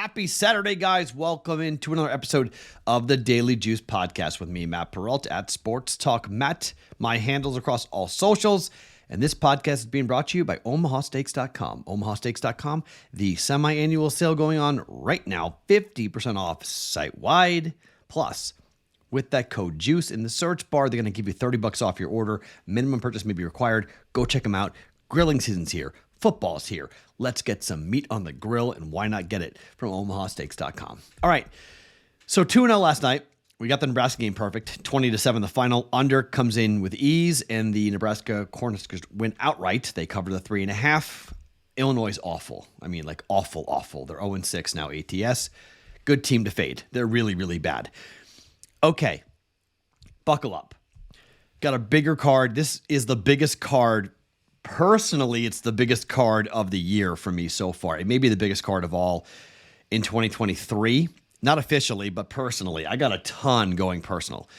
Happy Saturday, guys. Welcome into another episode of the Daily Juice Podcast with me, Matt Perrault, at Sports Talk Matt. My handles across all socials. And this podcast is being brought to you by OmahaSteaks.com. OmahaSteaks.com, the semi-annual sale going on right now, 50% off site-wide. Plus, with that code JUICE in the search bar, they're going to give you $30 off your order. Minimum purchase may be required. Go check them out. Grilling season's here. Football's here. Let's get some meat on the grill, and why not get it from OmahaSteaks.com. All right, so 2-0 last night. We got the Nebraska game perfect, 20-7 the final. Under comes in with ease, and the Nebraska Cornhuskers win outright. They cover the 3.5. Illinois is awful. I mean, like awful. They're 0-6 now ATS. Good team to fade. They're really, really bad. Okay, buckle up. Got a bigger card. This is the biggest card. Personally, it's the biggest card of the year for me so far. It may be the biggest card of all in 2023. Not officially, but personally. I got a ton going personal.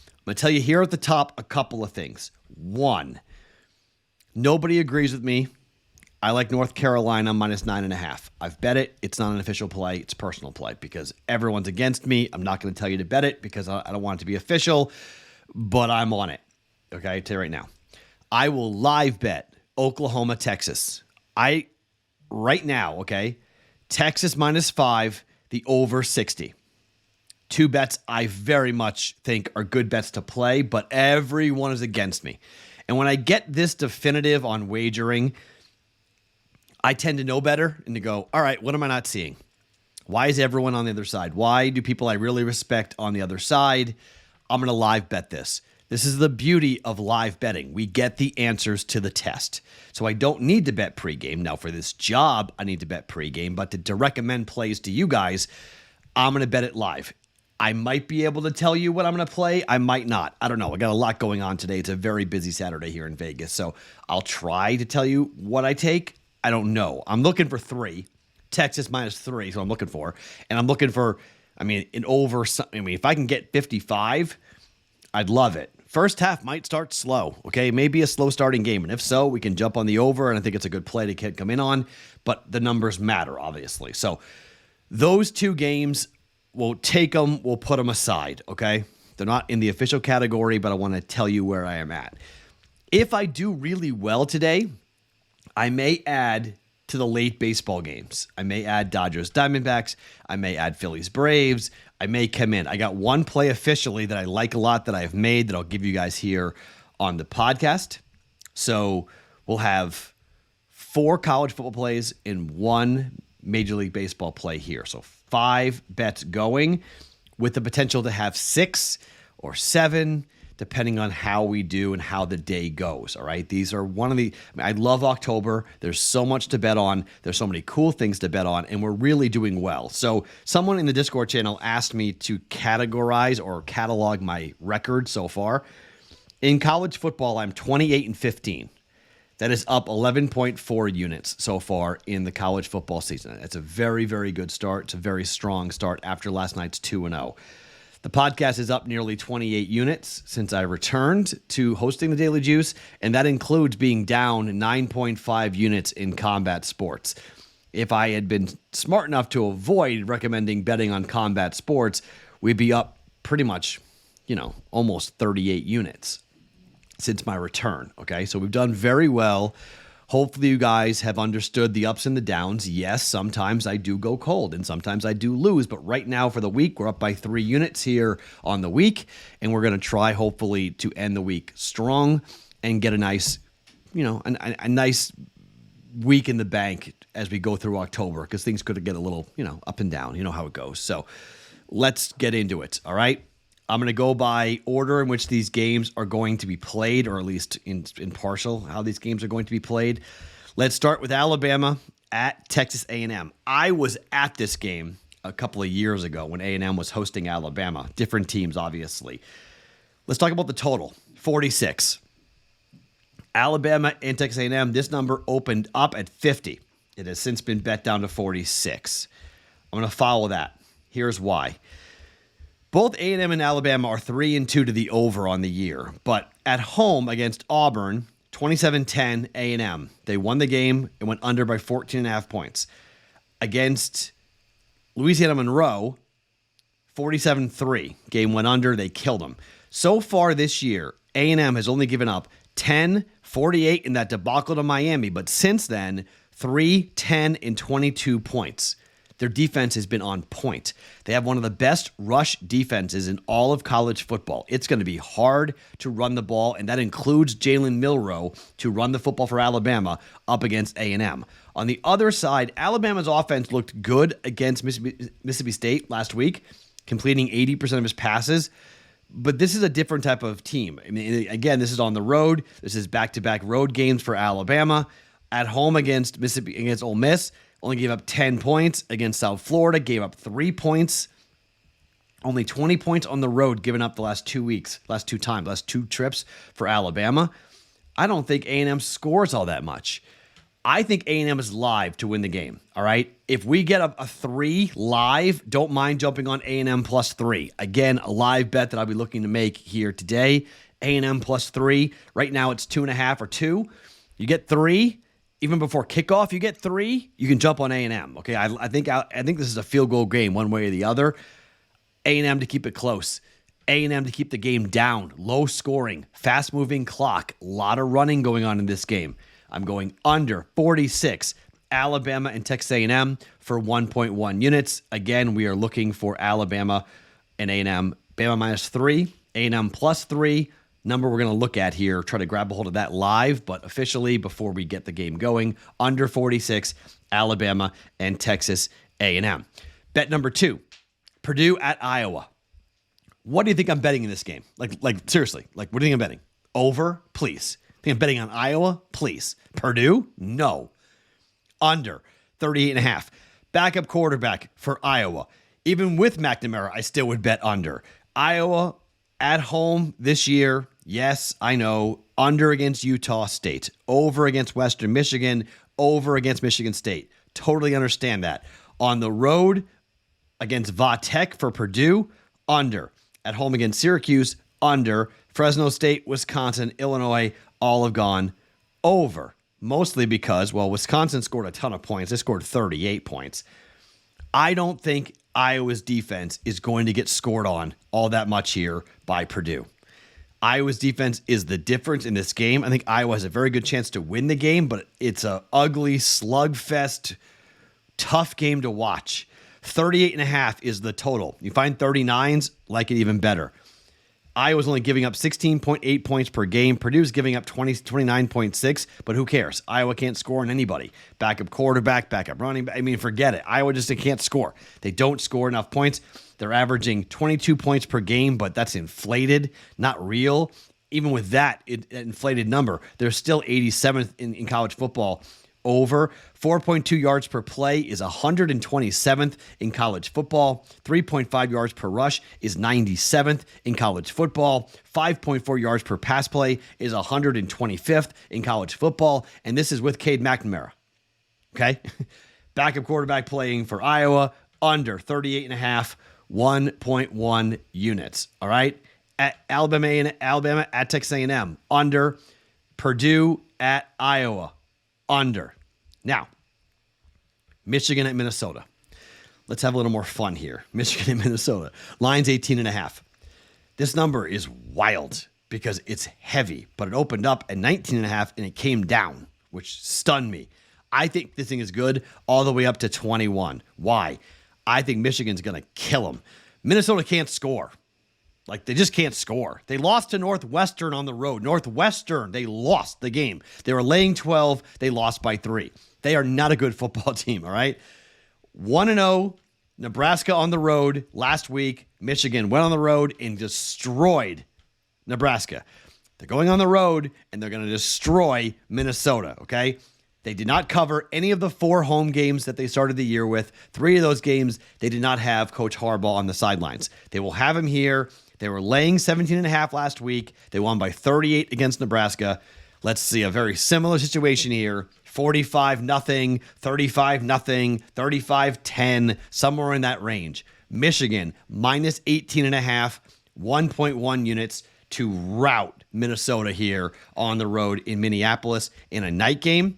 I'm going to tell you here at the top a couple of things. One, nobody agrees with me. I like North Carolina minus 9.5. I've bet it. It's not an official play. It's personal play because everyone's against me. I'm not going to tell you to bet it because I don't want it to be official, but I'm on it. Okay, I'll tell you right now. I will live bet Oklahoma, Texas. Right now, okay, Texas minus 5, the over 60. Two bets I very much think are good bets to play, but everyone is against me. And when I get this definitive on wagering, I tend to know better and to go, all right, what am I not seeing? Why is everyone on the other side? Why do people I really respect on the other side? I'm going to live bet this. This is the beauty of live betting. We get the answers to the test. So I don't need to bet pregame. Now, for this job, I need to bet pregame. But to recommend plays to you guys, I'm going to bet it live. I might be able to tell you what I'm going to play. I might not. I don't know. I got a lot going on today. It's a very busy Saturday here in Vegas. So I'll try to tell you what I take. I don't know. I'm looking for 3. Texas minus 3 is what I'm looking for. And I'm looking for, if I can get 55, I'd love it. First half might start slow, okay? Maybe a slow starting game. And if so, we can jump on the over, and I think it's a good play to come in on. But the numbers matter, obviously. So those two games, we'll take them, we'll put them aside, okay? They're not in the official category, but I want to tell you where I am at. If I do really well today, I may add to the late baseball games. I may add Dodgers Diamondbacks. I may add Phillies Braves. I may come in. I got one play officially that I like a lot that I've made that I'll give you guys here on the podcast. So we'll have 4 college football plays and 1 Major League Baseball play here. So 5 bets going with the potential to have 6 or 7 depending on how we do and how the day goes, all right? These are I love October. There's so much to bet on. There's so many cool things to bet on, and we're really doing well. So someone in the Discord channel asked me to categorize or catalog my record so far. In college football, I'm 28-15. That is up 11.4 units so far in the college football season. That's a very, very good start. It's a very strong start after last night's 2-0. The podcast is up nearly 28 units since I returned to hosting the Daily Juice, and that includes being down 9.5 units in combat sports. If I had been smart enough to avoid recommending betting on combat sports, we'd be up pretty much, almost 38 units since my return, okay? So we've done very well. Hopefully you guys have understood the ups and the downs. Yes, sometimes I do go cold and sometimes I do lose. But right now for the week, we're up by 3 units here on the week. And we're going to try hopefully to end the week strong and get a nice, a nice week in the bank as we go through October. Because things could get a little, up and down. You know how it goes. So let's get into it. All right. I'm going to go by order in which these games are going to be played, or at least in partial, how these games are going to be played. Let's start with Alabama at Texas A&M. I was at this game a couple of years ago when A&M was hosting Alabama. Different teams, obviously. Let's talk about the total, 46. Alabama and Texas A&M, this number opened up at 50. It has since been bet down to 46. I'm going to follow that. Here's why. Both A&M and Alabama are 3-2 to the over on the year, but at home against Auburn, 27-10 A&M. They won the game and went under by 14.5 points. Against Louisiana Monroe, 47-3. Game went under. They killed them. So far this year, A&M has only given up 10, 48 in that debacle to Miami, but since then, 3, 10, and 22 points. Their defense has been on point. They have one of the best rush defenses in all of college football. It's going to be hard to run the ball, and that includes Jalen Milroe to run the football for Alabama up against A&M. On the other side, Alabama's offense looked good against Mississippi State last week, completing 80% of his passes. But this is a different type of team. I mean, again, this is on the road. This is back-to-back road games for Alabama. At home against Ole Miss, only gave up 10 points. Against South Florida, gave up 3 points. Only 20 points on the road given up the last 2 weeks, last two trips for Alabama. I don't think A&M scores all that much. I think A&M is live to win the game, all right? If we get a 3 live, don't mind jumping on A&M plus 3. Again, a live bet that I'll be looking to make here today. A&M plus 3. Right now it's 2.5 or 2. You get 3. Even before kickoff, you get 3. You can jump on A&M, okay? I think this is a field goal game one way or the other. A&M to keep it close. A&M to keep the game down. Low scoring. Fast-moving clock. A lot of running going on in this game. I'm going under 46. Alabama and Texas A&M for 1.1 units. Again, we are looking for Alabama and A&M. Bama minus 3. A&M plus 3. Number we're going to look at here. Try to grab a hold of that live, but officially before we get the game going. Under 46. Alabama and Texas A&M. Bet number 2. Purdue at Iowa. What do you think I'm betting in this game? Like seriously, what do you think I'm betting? Over? Please. Think I'm betting on Iowa? Please. Purdue? No. Under 38.5. Backup quarterback for Iowa. Even with McNamara, I still would bet under. Iowa at home this year. Yes, I know. Under against Utah State. Over against Western Michigan. Over against Michigan State. Totally understand that. On the road against Vatech for Purdue. Under. At home against Syracuse. Under. Fresno State, Wisconsin, Illinois, all have gone over. Mostly because, Wisconsin scored a ton of points. They scored 38 points. I don't think Iowa's defense is going to get scored on all that much here by Purdue. Iowa's defense is the difference in this game. I think Iowa has a very good chance to win the game, but it's a ugly slugfest, tough game to watch. 38.5 is the total. You find 39s, like it even better. Iowa's only giving up 16.8 points per game. Purdue's giving up 29.6, but who cares? Iowa can't score on anybody. Backup quarterback, backup running back. I mean, forget it. Iowa just can't score. They don't score enough points. They're averaging 22 points per game, but that's inflated, not real. Even with that inflated number, they're still 87th in college football. Over 4.2 yards per play is 127th in college football. 3.5 yards per rush is 97th in college football. 5.4 yards per pass play is 125th in college football. And this is with Cade McNamara. Okay? Backup quarterback playing for Iowa, under 38.5, 1.1 units. All right? At Alabama at Texas A&M, under. Purdue at Iowa, under. Now, Michigan at Minnesota. Let's have a little more fun here. Michigan at Minnesota. Line's 18.5. This number is wild because it's heavy, but it opened up at 19.5 and it came down, which stunned me. I think this thing is good all the way up to 21. Why? I think Michigan's going to kill them. Minnesota can't score. They just can't score. They lost to Northwestern on the road. Northwestern, they lost the game. They were laying 12. They lost by 3. They are not a good football team, all right? 1-0, Nebraska on the road last week. Michigan went on the road and destroyed Nebraska. They're going on the road, and they're going to destroy Minnesota, okay? They did not cover any of the 4 home games that they started the year with. 3 of those games, they did not have Coach Harbaugh on the sidelines. They will have him here. They were laying 17.5 last week. They won by 38 against Nebraska. Let's see a very similar situation here. 45-0, 35-0, 35-10, somewhere in that range. Michigan, minus 18.5, 1.1 units to rout Minnesota here on the road in Minneapolis in a night game.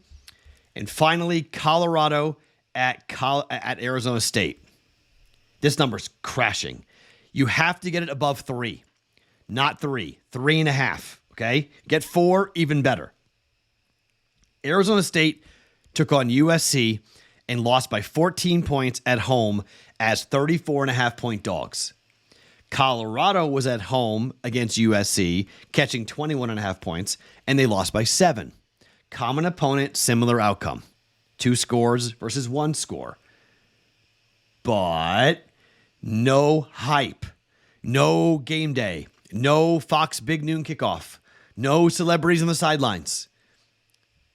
And finally, Colorado at Arizona State. This number's crashing. You have to get it above 3, not 3, 3.5. Okay? Get 4, even better. Arizona State took on USC and lost by 14 points at home as 34.5-point dogs. Colorado was at home against USC, catching 21.5 points, and they lost by 7. Common opponent, similar outcome. 2 scores versus 1 score. But no hype, no game day, no Fox Big Noon kickoff, no celebrities on the sidelines.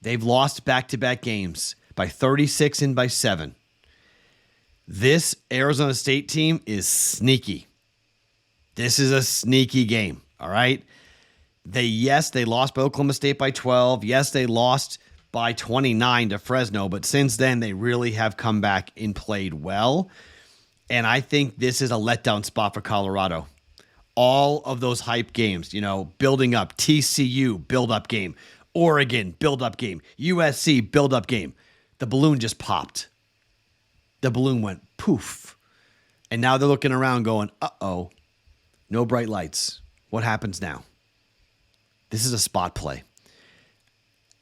They've lost back-to-back games by 36 and by 7. This Arizona State team is sneaky. This is a sneaky game, all right? They lost by Oklahoma State by 12. Yes, they lost by 29 to Fresno, but since then they really have come back and played well. And I think this is a letdown spot for Colorado. All of those hype games, building up, TCU, build-up game, Oregon, build-up game, USC, build-up game. The balloon just popped. The balloon went poof. And now they're looking around going, uh-oh, no bright lights. What happens now? This is a spot play.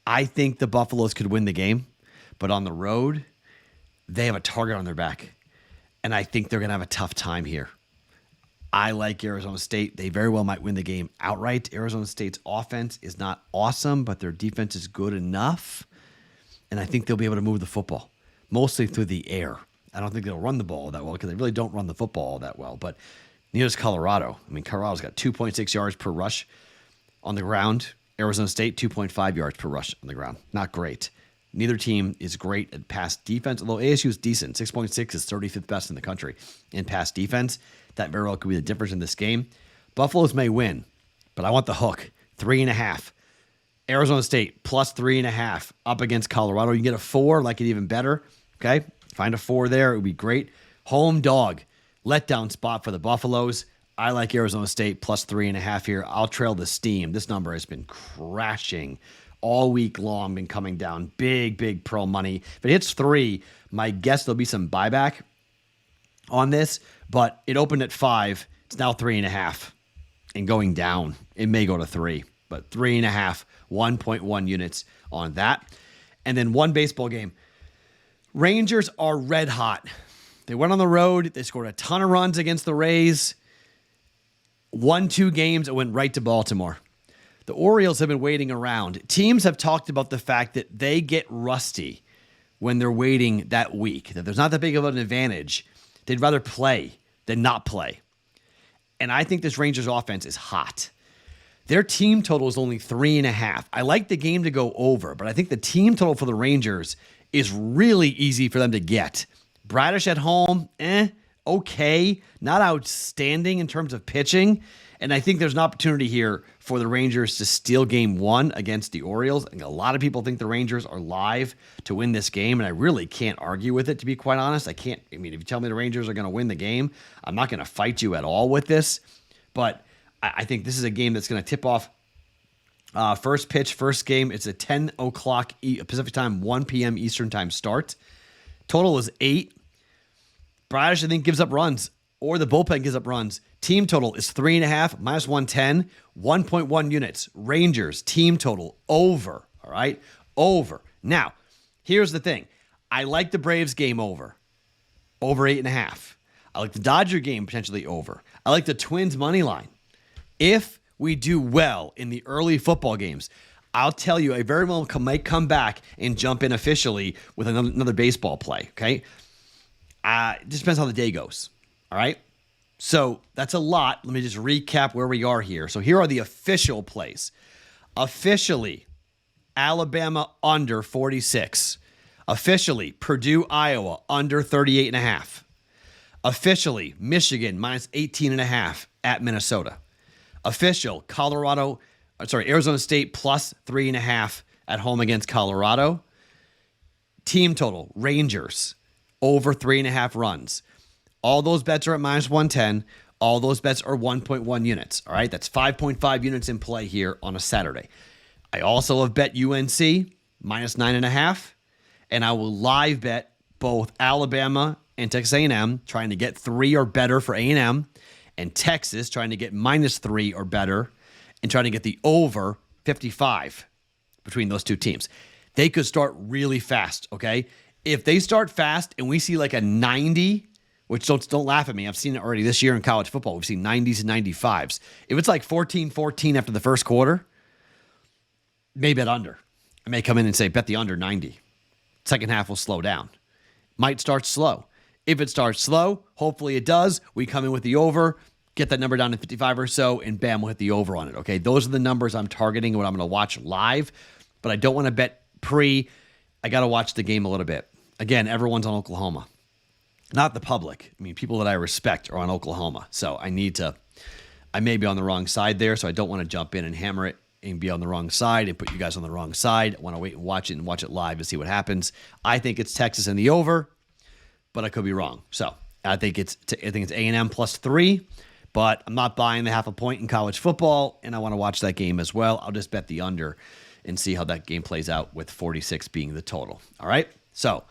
I think the Buffaloes could win the game, but on the road, they have a target on their back. And I think they're going to have a tough time here. I like Arizona State. They very well might win the game outright. Arizona State's offense is not awesome, but their defense is good enough. And I think they'll be able to move the football, mostly through the air. I don't think they'll run the ball that well because they really don't run the football that well. But neither does Colorado. Colorado's got 2.6 yards per rush on the ground. Arizona State, 2.5 yards per rush on the ground. Not great. Neither team is great at pass defense, although ASU is decent. 6.6 is 35th best in the country in pass defense. That very well could be the difference in this game. Buffaloes may win, but I want the hook. 3.5. Arizona State plus 3.5 up against Colorado. You can get a 4, like it even better. Okay? Find a 4 there. It would be great. Home dog. Letdown spot for the Buffaloes. I like Arizona State plus 3.5 here. I'll trail the steam. This number has been crashing all week long, been coming down. Big pro money. If it hits 3, my guess there'll be some buyback on this, but it opened at 5. It's now 3.5 and going down. It may go to 3, but 3.5, 1.1 units on that. And then one baseball game. Rangers are red hot. They went on the road. They scored a ton of runs against the Rays. Won 2 games. It went right to Baltimore. The Orioles have been waiting around. Teams have talked about the fact that they get rusty when they're waiting that week, that there's not that big of an advantage. They'd rather play than not play. And I think this Rangers offense is hot. Their team total is only 3.5. I like the game to go over, but I think the team total for the Rangers is really easy for them to get. Bradish at home, okay. Not outstanding in terms of pitching. And I think there's an opportunity here for the Rangers to steal game 1 against the Orioles. I think a lot of people think the Rangers are live to win this game, and I really can't argue with it, to be quite honest. If you tell me the Rangers are going to win the game, I'm not going to fight you at all with this. But I think this is a game that's going to tip off first pitch, first game. It's a 10 o'clock Pacific time, 1 p.m. Eastern time start. Total is 8. Bradish, I think, gives up runs, or the bullpen gives up runs. Team total is 3.5, minus 110, 1.1 units. Rangers, team total, over. All right? Over. Now, here's the thing. I like the Braves game over 8.5. I like the Dodger game potentially over. I like the Twins money line. If we do well in the early football games, I'll tell you, I very well might come back and jump in officially with another baseball play, okay? It just depends how the day goes, all right? So that's a lot. Let me just recap where we are here. So here are the official plays. Officially, Alabama under 46. Officially, Purdue, Iowa under 38.5. Officially, Michigan minus 18.5 at Minnesota. Official, Arizona State plus 3.5 at home against Colorado. Team total, Rangers over 3.5 runs. All those bets are at minus 110. All those bets are 1.1 units. All right, that's 5.5 units in play here on a Saturday. I also have bet UNC minus 9.5, and I will live bet both Alabama and Texas A&M trying to get 3 or better for A&M, and Texas trying to get -3 or better and trying to get the over 55 between those two teams. They could start really fast, okay? If they start fast and we see like a 90, which don't laugh at me. I've seen it already this year in college football. We've seen 90s and 95s. If it's like 14-14 after the first quarter, maybe bet under. I may come in and say, bet the under 90. Second half will slow down. Might start slow. If it starts slow, hopefully it does. We come in with the over, get that number down to 55 or so, and bam, we'll hit the over on it, okay? Those are the numbers I'm targeting and what I'm going to watch live, but I don't want to bet pre. I got to watch the game a little bit. Again, everyone's on Oklahoma. Not the public. I mean, people that I respect are on Oklahoma. So I may be on the wrong side there, so I don't want to jump in and hammer it and be on the wrong side and put you guys on the wrong side. I want to wait and watch it live and see what happens. I think it's Texas in the over, but I could be wrong. So I think it's A&M +3, but I'm not buying the half a point in college football, and I want to watch that game as well. I'll just bet the under and see how that game plays out with 46 being the total. All right? So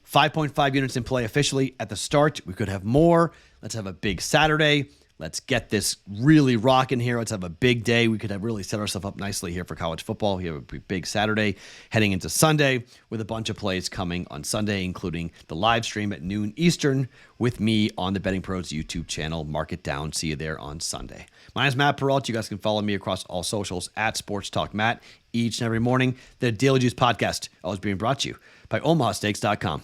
5.5 units in play officially at the start. We could have more. Let's have a big Saturday. Let's get this really rocking here. Let's have a big day. We could have really set ourselves up nicely here for college football. We have a big Saturday heading into Sunday with a bunch of plays coming on Sunday, including the live stream at noon Eastern with me on the BettingPros YouTube channel. Mark it down. See you there on Sunday. My name is Matt Perrault. You guys can follow me across all socials at Sports Talk Matt each and every morning. The Daily Juice podcast always being brought to you by OmahaSteaks.com.